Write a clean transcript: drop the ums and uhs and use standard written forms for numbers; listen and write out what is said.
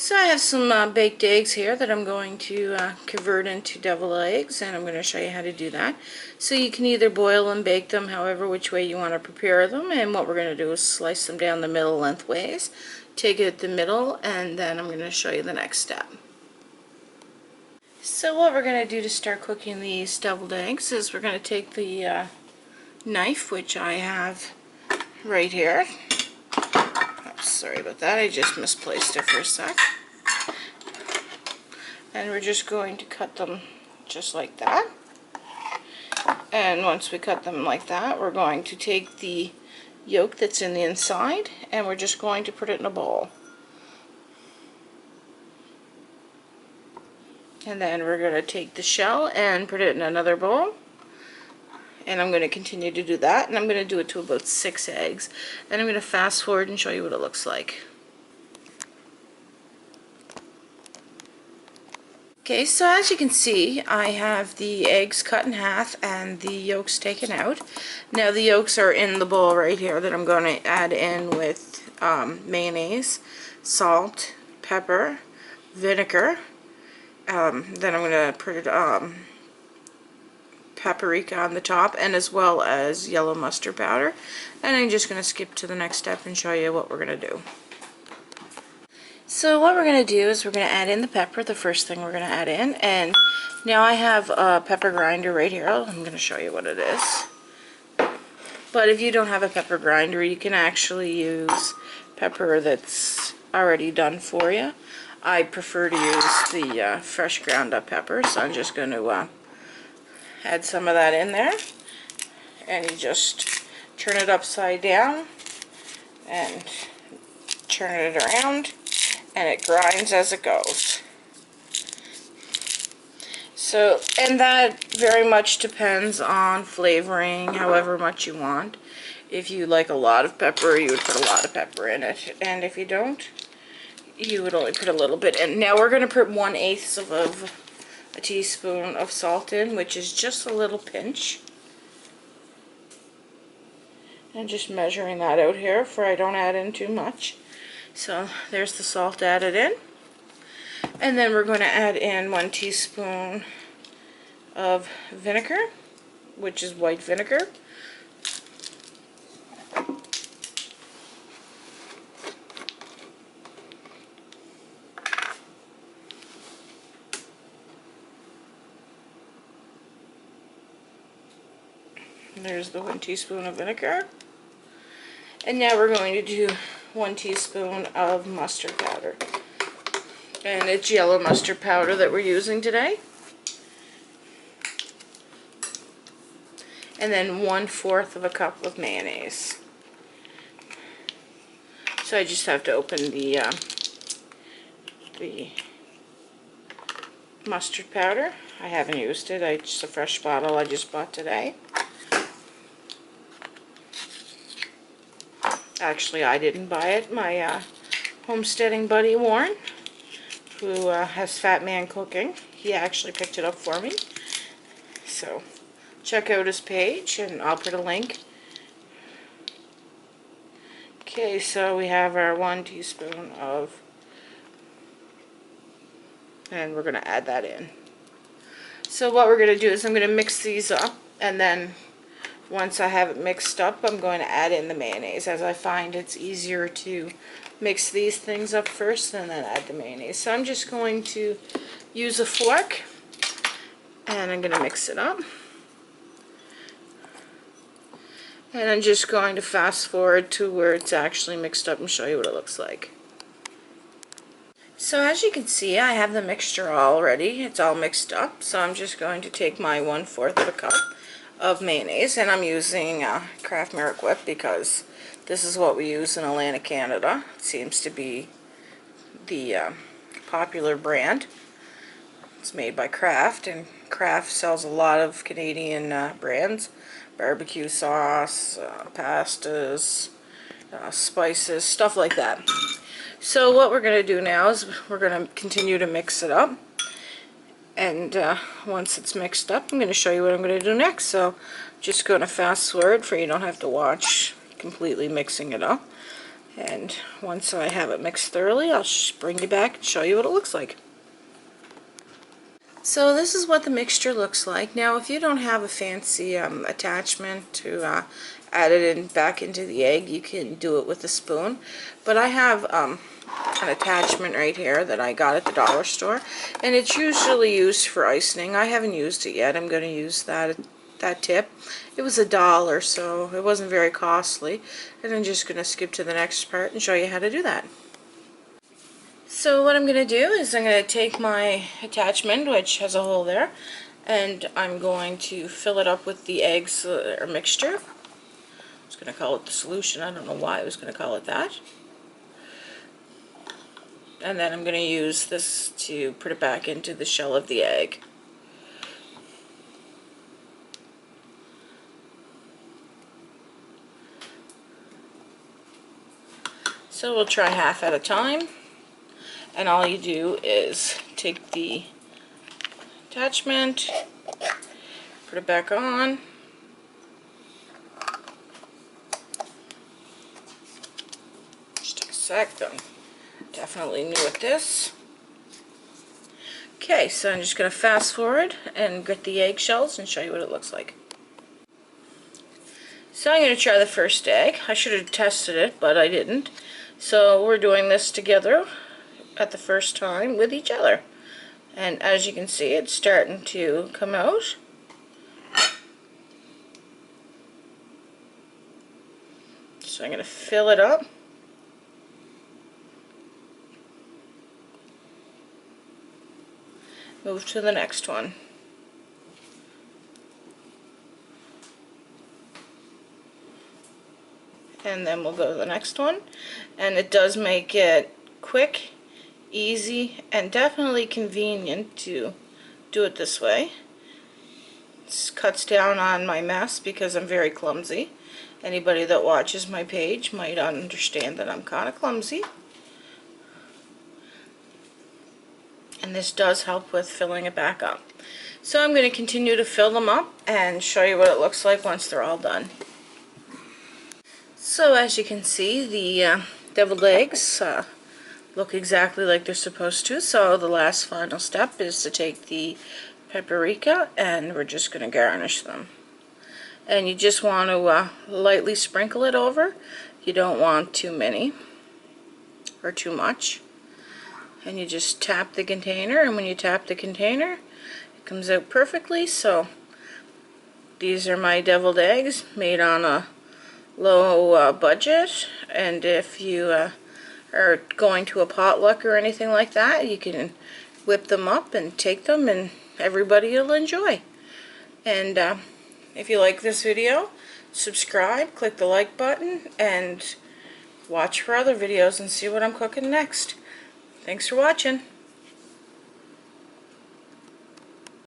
So I have some baked eggs here that I'm going to convert into deviled eggs, and I'm going to show you how to do that. So you can either boil them, bake them, however which way you want to prepare them, and what we're going to do is slice them down the middle lengthways, take it at the middle, and then I'm going to show you the next step. So what we're going to do to start cooking these deviled eggs is we're going to take the knife, which I have right here. Sorry about that, I just misplaced it for a sec. And we're just going to cut them just like that. And once we cut them like that, we're going to take the yolk that's in the inside and we're just going to put it in a bowl. And then we're going to take the shell and put it in another bowl. And I'm going to continue to do that, and I'm going to do it to about 6 eggs. And I'm going to fast forward and show you what it looks like. Okay, so as you can see, I have the eggs cut in half and the yolks taken out. Now the yolks are in the bowl right here that I'm going to add in with mayonnaise, salt, pepper, vinegar. Then I'm going to put paprika on the top, and as well as yellow mustard powder. And I'm just going to skip to the next step and show you what we're going to do. So what we're going to do is we're going to add in the pepper, the first thing we're going to add in. And now I have a pepper grinder right here. I'm going to show you what it is. But if you don't have a pepper grinder, you can actually use pepper that's already done for you. I prefer to use the fresh ground up pepper, so I'm just going to add some of that in there, and you just turn it upside down and turn it around, and it grinds as it goes. So, and that very much depends on flavoring, however much you want. If you like a lot of pepper, you would put a lot of pepper in it, and if you don't, you would only put a little bit in. Now we're going to put 1/8 of a teaspoon of salt in, which is just a little pinch. And just measuring that out here for I don't add in too much. So there's the salt added in. And then we're going to add in 1 teaspoon of vinegar, which is white vinegar. There's the 1 teaspoon of vinegar. And now we're going to do 1 teaspoon of mustard powder. And it's yellow mustard powder that we're using today. And then 1/4 of a cup of mayonnaise. So I just have to open the mustard powder. I haven't used it. It's a fresh bottle I just bought today. Actually, I didn't buy it. My homesteading buddy Warren, who has Fat Man Cooking, he actually picked it up for me. So check out his page, and I'll put a link. Okay, so we have our 1 teaspoon of, and we're going to add that in. So what we're going to do is I'm going to mix these up, and then once I have it mixed up, I'm going to add in the mayonnaise, as I find it's easier to mix these things up first and then add the mayonnaise. So I'm just going to use a fork, and I'm going to mix it up. And I'm just going to fast forward to where it's actually mixed up and show you what it looks like. So as you can see, I have the mixture all ready. It's all mixed up. So I'm just going to take my 1/4 of a cup of mayonnaise, and I'm using Kraft Merrick Whip because this is what we use in Atlantic, Canada. It seems to be the popular brand. It's made by Kraft, and Kraft sells a lot of Canadian brands. Barbecue sauce, pastas, spices, stuff like that. So what we're going to do now is we're going to continue to mix it up. And once it's mixed up, I'm going to show you what I'm going to do next. So just going to fast forward for you don't have to watch completely mixing it up. And once I have it mixed thoroughly, I'll bring you back and show you what it looks like. So this is what the mixture looks like. Now if you don't have a fancy attachment to add it back into the egg, you can do it with a spoon. But I have an attachment right here that I got at the dollar store, and it's usually used for icing. I haven't used it yet. I'm going to use that tip. It was $1, so it wasn't very costly. And I'm just going to skip to the next part and show you how to do that. So what I'm going to do is I'm going to take my attachment, which has a hole there, and I'm going to fill it up with the eggs or mixture. I was going to call it the solution. I don't know why I was going to call it that. And then I'm going to use this to put it back into the shell of the egg. So we'll try half at a time. And all you do is take the attachment, put it back on, just take a sec, I'm definitely new at this. Okay, so I'm just going to fast forward and get the eggshells and show you what it looks like. So I'm going to try the first egg. I should have tested it, but I didn't. So we're doing this together at the first time with each other. And as you can see, it's starting to come out. So I'm going to fill it up. Move to the next one. And then we'll go to the next one. And it does make it quick, easy, and definitely convenient to do it this way. It cuts down on my mess because I'm very clumsy. Anybody that watches my page might understand that I'm kind of clumsy. And this does help with filling it back up. So I'm going to continue to fill them up and show you what it looks like once they're all done. So as you can see, the deviled eggs look exactly like they're supposed to. So the last final step is to take the paprika and we're just going to garnish them. And you just want to lightly sprinkle it over. You don't want too many or too much. And you just tap the container, and when you tap the container, it comes out perfectly. So these are my deviled eggs made on a low budget, and if you are going to a potluck or anything like that, you can whip them up and take them, and everybody will enjoy. And if you like this video, subscribe, click the like button, and watch for other videos and see what I'm cooking next. Thanks for watching.